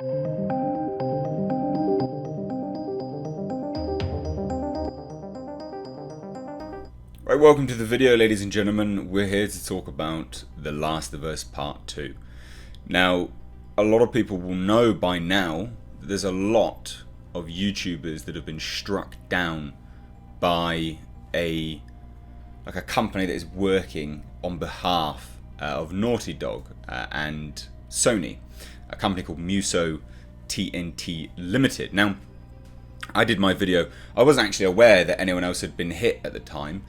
Right, welcome to the video, ladies and gentlemen. We're here to talk about The Last of Us Part 2. Now, a lot of people will know by now that there's a lot of YouTubers that have been struck down by a company that is working on behalf of Naughty Dog and Sony, a company called Muso TNT Limited. Now, I did my video. I wasn't actually aware that anyone else had been hit at the time.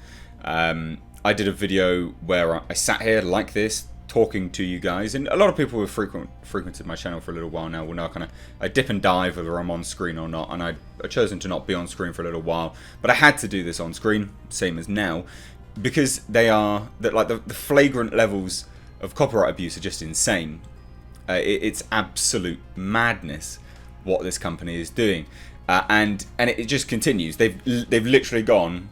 I did a video where I sat here like this, talking to you guys, and a lot of people who have frequented my channel for a little while now will know I dip and dive whether I'm on screen or not, and I've chosen to not be on screen for a little while, but I had to do this on screen, same as now, because the flagrant levels of copyright abuse are just insane. It's absolute madness what this company is doing, and it just continues. They've literally gone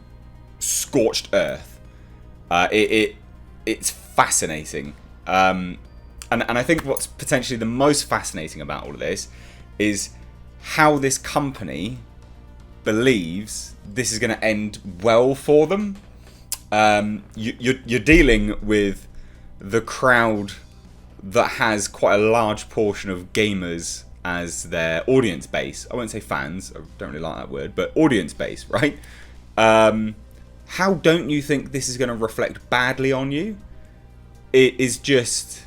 scorched earth. It's fascinating, and I think what's potentially the most fascinating about all of this is how this company believes this is going to end well for them. You're dealing with the crowd that has quite a large portion of gamers as their audience base. I won't say fans, I don't really like that word, but audience base, right? How don't you think this is going to reflect badly on you? It is just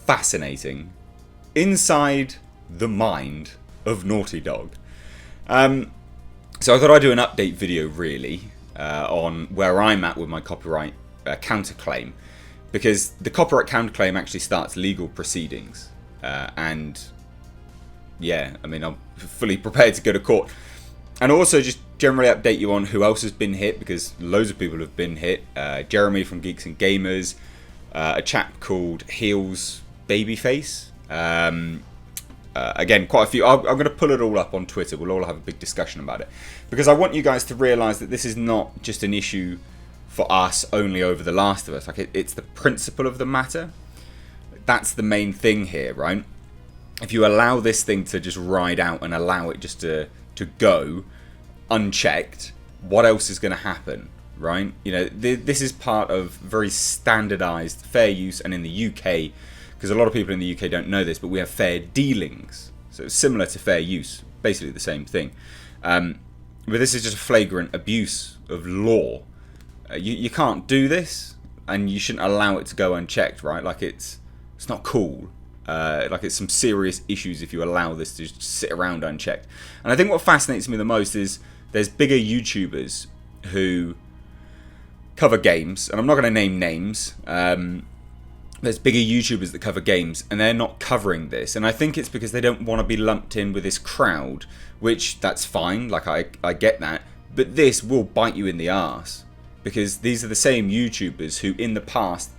fascinating. Inside the mind of Naughty Dog. So I thought I'd do an update video, really, on where I'm at with my copyright counterclaim. Because the copyright counterclaim actually starts legal proceedings. And yeah, I mean, I'm fully prepared to go to court. And also just generally update you on who else has been hit, because loads of people have been hit. Jeremy from Geeks and Gamers, a chap called Heels Babyface. Again, quite a few. I'm going to pull it all up on Twitter. We'll all have a big discussion about it, because I want you guys to realise that this is not just an issue for us only over The Last of Us. It's the principle of the matter. That's the main thing here, right? If you allow this thing to just ride out and allow it just to go unchecked, what else is going to happen, right? You know, this is part of very standardized fair use, and in the UK, because a lot of people in the UK don't know this, but we have fair dealings, so it's similar to fair use, basically the same thing. But this is just a flagrant abuse of law. You can't do this, and you shouldn't allow it to go unchecked, right? Like it's not cool. Like it's some serious issues if you allow this to just sit around unchecked. And I think what fascinates me the most is there's bigger YouTubers who cover games, and I'm not going to name names. There's bigger YouTubers that cover games, and they're not covering this. And I think it's because they don't want to be lumped in with this crowd, which that's fine. Like I get that, but this will bite you in the arse, because these are the same YouTubers who in the past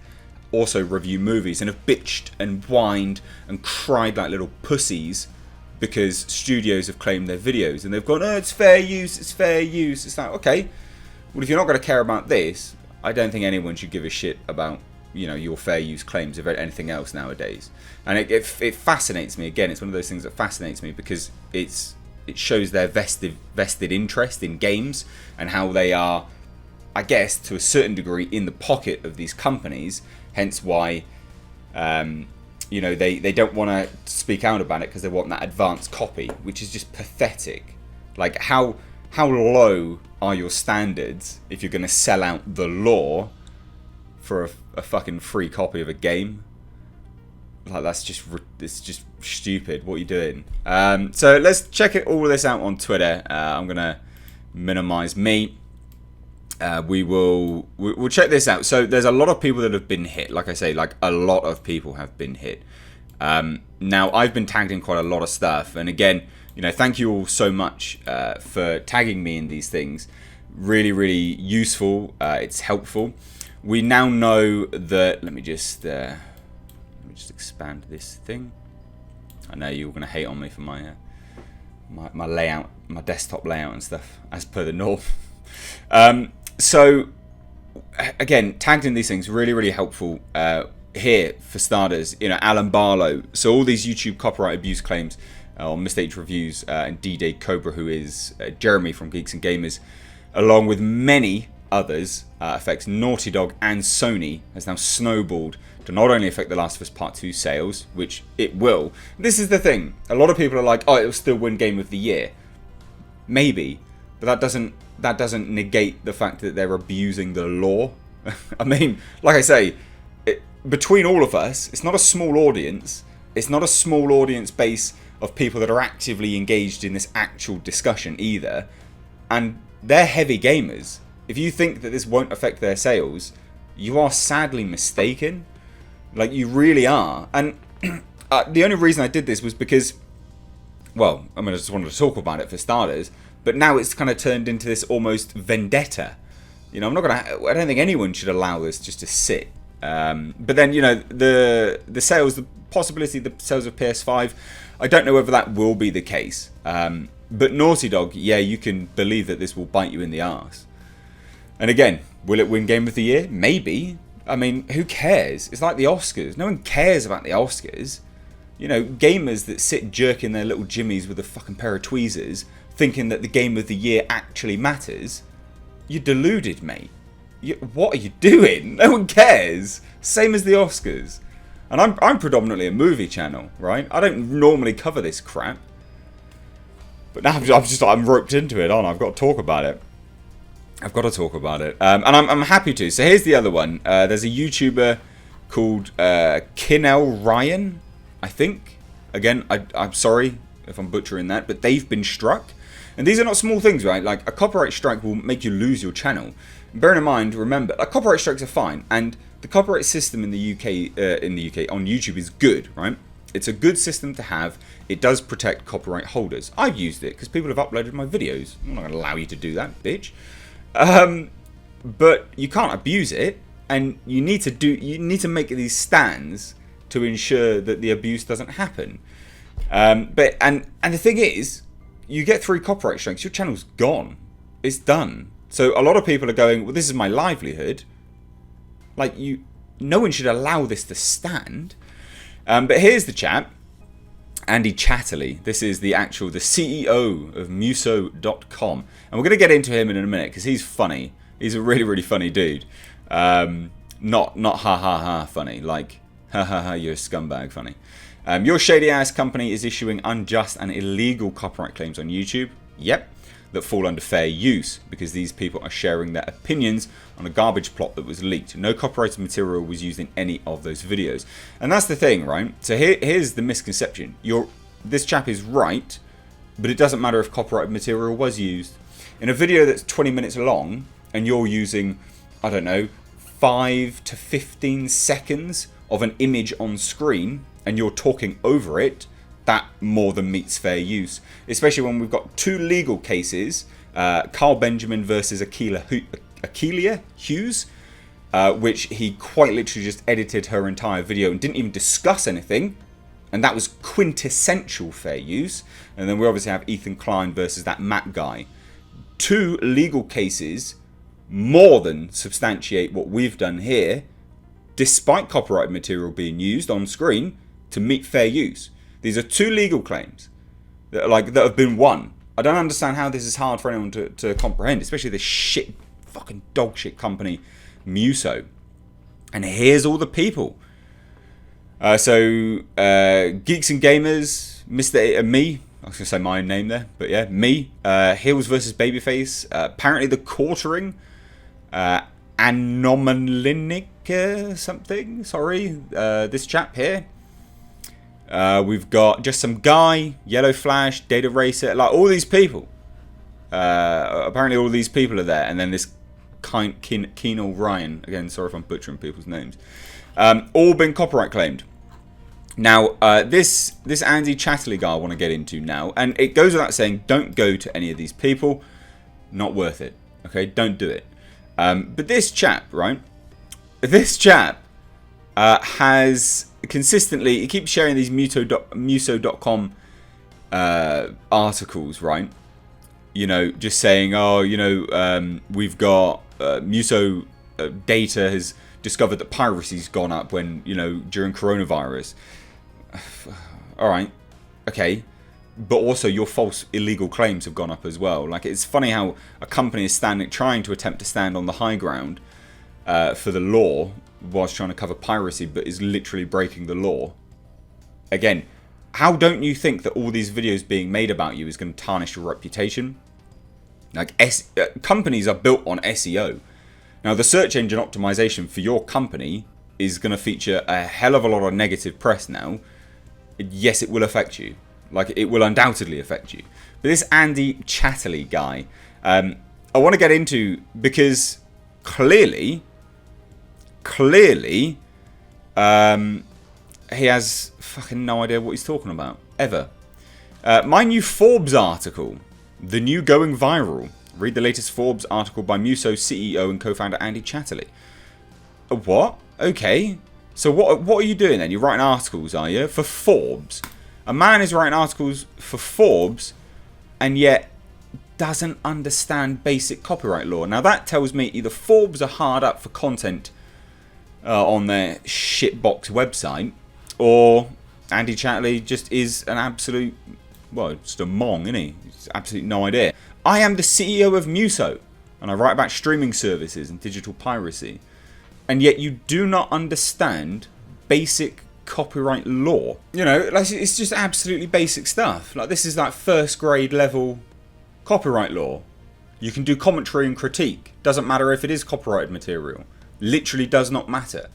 also review movies and have bitched and whined and cried like little pussies because studios have claimed their videos, and they've gone, oh, it's fair use, it's fair use. It's like, okay, well, if you're not going to care about this, I don't think anyone should give a shit about, you know, your fair use claims of anything else nowadays. And it fascinates me. Again, it's one of those things that fascinates me, because it shows their vested interest in games and how they are, I guess, to a certain degree, in the pocket of these companies. Hence why, you know, they don't want to speak out about it, because they want that advanced copy, which is just pathetic. Like, how low are your standards if you're going to sell out the law for a fucking free copy of a game? Like, it's just stupid. What are you doing? So let's check all of this out on Twitter. I'm going to minimize me. We'll check this out. So there's a lot of people that have been hit. Like I say, like a lot of people have been hit. Now I've been tagged in quite a lot of stuff, and again, you know, thank you all so much for tagging me in these things. Really, really useful. It's helpful. We now know that. Let me just expand this thing. I know you're going to hate on me for my layout, my desktop layout and stuff, as per the norm. So again, tagged in these things, really, really helpful. here, for starters, Alan Barlow. So all these YouTube copyright abuse claims on Mistakes Reviews and D-Day Cobra, who is Jeremy from Geeks and Gamers, along with many others, affects Naughty Dog and Sony, has now snowballed to not only affect The Last of Us Part 2 sales, which it will. This is the thing. A lot of people are like, oh, it'll still win Game of the Year. Maybe, but that doesn't negate the fact that they're abusing the law. I mean, like I say, between all of us, it's not a small audience. It's not a small audience base of people that are actively engaged in this actual discussion either. And they're heavy gamers. If you think that this won't affect their sales, you are sadly mistaken. Like, you really are. And the only reason I did this was because, well, I just wanted to talk about it for starters, but now it's kind of turned into this almost vendetta. I don't think anyone should allow this just to sit. But then, the sales, the possibility of the sales of PS5, I don't know whether that will be the case. But Naughty Dog, yeah, you can believe that this will bite you in the arse. And again, will it win Game of the Year? Maybe. I mean, who cares? It's like the Oscars. No one cares about the Oscars. Gamers that sit jerking their little jimmies with a fucking pair of tweezers, thinking that the Game of the Year actually matters. You're deluded, mate. What are you doing? No one cares. Same as the Oscars. And I'm predominantly a movie channel, right? I don't normally cover this crap. But now I'm roped into it, aren't I? I've got to talk about it. And I'm happy to. So here's the other one. There's a YouTuber called Kinnell Ryan, I think. Again, I'm sorry if I'm butchering that, but they've been struck. And these are not small things, right? Like, a copyright strike will make you lose your channel. Bearing in mind, remember, copyright strikes are fine, and the copyright system in the UK on YouTube is good, right? It's a good system to have. It does protect copyright holders. I've used it because people have uploaded my videos. I'm not going to allow you to do that, bitch. But you can't abuse it, and you need to make these stands to ensure that the abuse doesn't happen. But the thing is, you get 3 copyright strikes, your channel's gone. It's done. So a lot of people are going, well, this is my livelihood. Like, no one should allow this to stand. But here's the chap, Andy Chatterley. This is the CEO of Muso.com. And we're going to get into him in a minute because he's funny. He's a really, really funny dude. Not ha ha ha funny, like ha ha ha, you're a scumbag funny. Your shady ass company is issuing unjust and illegal copyright claims on YouTube. Yep. That fall under fair use because these people are sharing their opinions on a garbage plot that was leaked. No copyrighted material was used in any of those videos. And that's the thing, right? So here's the misconception. This chap is right, but it doesn't matter if copyrighted material was used. In a video that's 20 minutes long and you're using, I don't know, 5 to 15 seconds of an image on screen and you're talking over it, that more than meets fair use. Especially when we've got 2 legal cases, Carl Benjamin versus Akeelia Hughes, which he quite literally just edited her entire video and didn't even discuss anything. And that was quintessential fair use. And then we obviously have Ethan Klein versus that Matt guy. 2 legal cases more than substantiate what we've done here, despite copyright material being used on screen to meet fair use. These are 2 legal claims that have been won. I don't understand how this is hard for anyone to comprehend, especially this shit, fucking dog shit company, Muso. And here's all the people. So Geeks and Gamers, Mr. Me, I was going to say my own name there, but yeah, me. Heels versus Babyface. Apparently the quartering. Anomalinik something. Sorry, this chap here. We've got just some guy, Yellow Flash, Data Racer, like all these people. Apparently all these people are there. And then this Keenal Ryan, again, sorry if I'm butchering people's names. All been copyright claimed. Now, this Andy Chatterley guy I want to get into now. And it goes without saying, don't go to any of these people. Not worth it. Okay, don't do it. But this chap, right? This chap has consistently, he keeps sharing these Muso.com articles, right? You know, just saying, oh, you know, we've got Muso data has discovered that piracy's gone up when, you know, during coronavirus. All right, okay. But also your false illegal claims have gone up as well. Like, it's funny how a company is trying to attempt to stand on the high ground for the law whilst trying to cover piracy, but is literally breaking the law. Again, how don't you think that all these videos being made about you is going to tarnish your reputation? Like, companies are built on SEO. Now, the search engine optimization for your company is going to feature a hell of a lot of negative press now. Yes, it will affect you. Like, it will undoubtedly affect you. But this Andy Chatterley guy, I want to get into, because clearly, he has fucking no idea what he's talking about, ever. My new Forbes article, the new going viral. Read the latest Forbes article by Muso CEO and co-founder Andy Chatterley. What? Okay. So what are you doing then? You're writing articles, are you? For Forbes? A man is writing articles for Forbes and yet doesn't understand basic copyright law. Now that tells me either Forbes are hard up for content on their shitbox website, or Andy Chatterley just is an absolute, well, just a mong, isn't he? He's absolutely no idea. I am the CEO of Muso, and I write about streaming services and digital piracy. And yet you do not understand basic copyright law. You know, like, it's just absolutely basic stuff. Like, this is like first grade level copyright law. You can do commentary and critique. Doesn't matter if it is copyrighted material. Literally does not matter.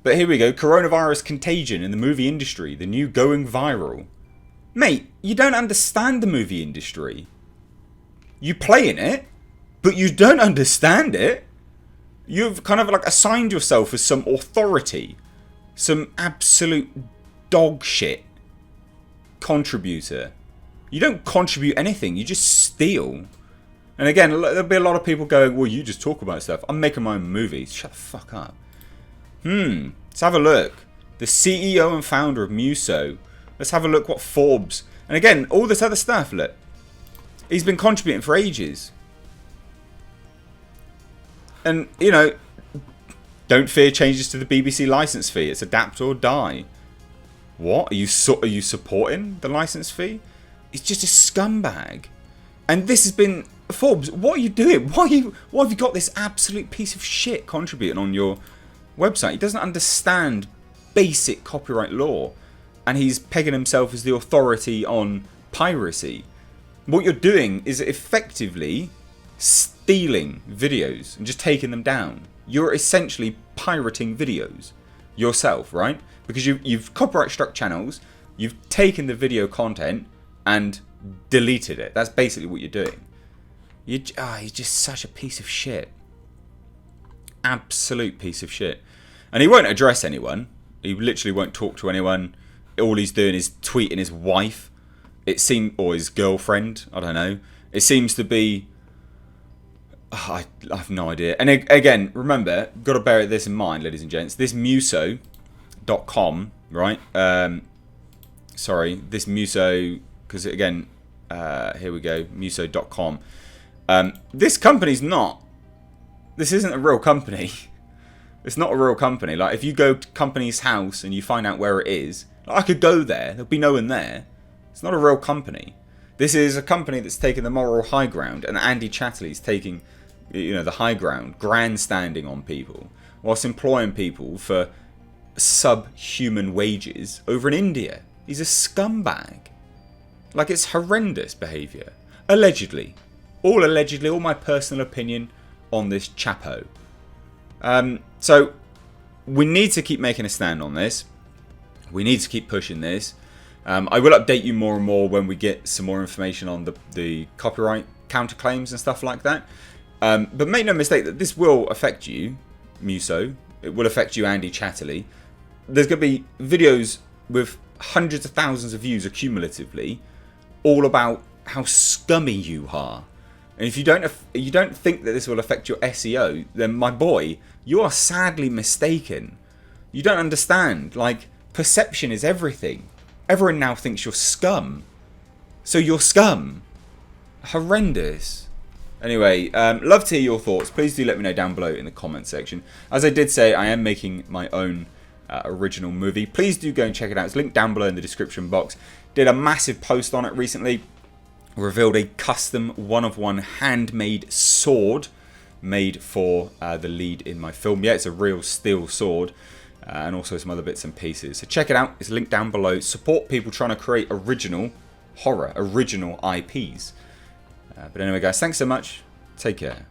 But here we go. Coronavirus contagion in the movie industry. The new going viral. Mate, you don't understand the movie industry. You play in it, but you don't understand it. You've kind of like assigned yourself as some authority. Some absolute dog shit contributor. You don't contribute anything. You just steal. And again, there'll be a lot of people going, well, you just talk about stuff. I'm making my own movies. Shut the fuck up. Let's have a look. The CEO and founder of Muso. Let's have a look what Forbes. And again, all this other stuff, look. He's been contributing for ages. And, you know, don't fear changes to the BBC license fee. It's adapt or die. What? Are you supporting the license fee? It's just a scumbag. And this has been... Forbes, what are you doing? Why have you got this absolute piece of shit contributing on your website? He doesn't understand basic copyright law. And he's pegging himself as the authority on piracy. What you're doing is effectively stealing videos and just taking them down. You're essentially pirating videos yourself, right? Because you've copyright struck channels, you've taken the video content and deleted it. That's basically what you're doing. You're just such a piece of shit. Absolute piece of shit. And he won't address anyone. He literally won't talk to anyone. All he's doing is tweeting his wife. Or his girlfriend. I don't know. It seems to be... I have no idea. And again, remember, got to bear this in mind, ladies and gents. This Muso.com, right? Sorry, this Muso... Because again, here we go. Muso.com. This company's not... This isn't a real company. It's not a real company. Like, if you go to company's house and you find out where it is... Like, I could go there. There'll be no one there. It's not a real company. This is a company that's taken the moral high ground, and Andy Chatterley's taking, you know, the high ground, grandstanding on people, whilst employing people for subhuman wages over in India. He's a scumbag. Like, it's horrendous behaviour. Allegedly. All my personal opinion on this chapo. So, we need to keep making a stand on this. We need to keep pushing this. I will update you more and more when we get some more information on the copyright counterclaims and stuff like that. But make no mistake that this will affect you, Muso. It will affect you, Andy Chatterley. There's going to be videos with hundreds of thousands of views accumulatively, all about how scummy you are. And if you don't think that this will affect your SEO, then my boy, you are sadly mistaken. You don't understand. Like, perception is everything. Everyone now thinks you're scum. So you're scum. Horrendous. Anyway, love to hear your thoughts. Please do let me know down below in the comment section. As I did say, I am making my own original movie. Please do go and check it out. It's linked down below in the description box. Did a massive post on it recently. Revealed a custom one-of-one handmade sword made for the lead in my film. Yeah, it's a real steel sword. And also some other bits and pieces. So check it out. It's linked down below. Support people trying to create original horror, original IPs. But anyway, guys, thanks so much. Take care.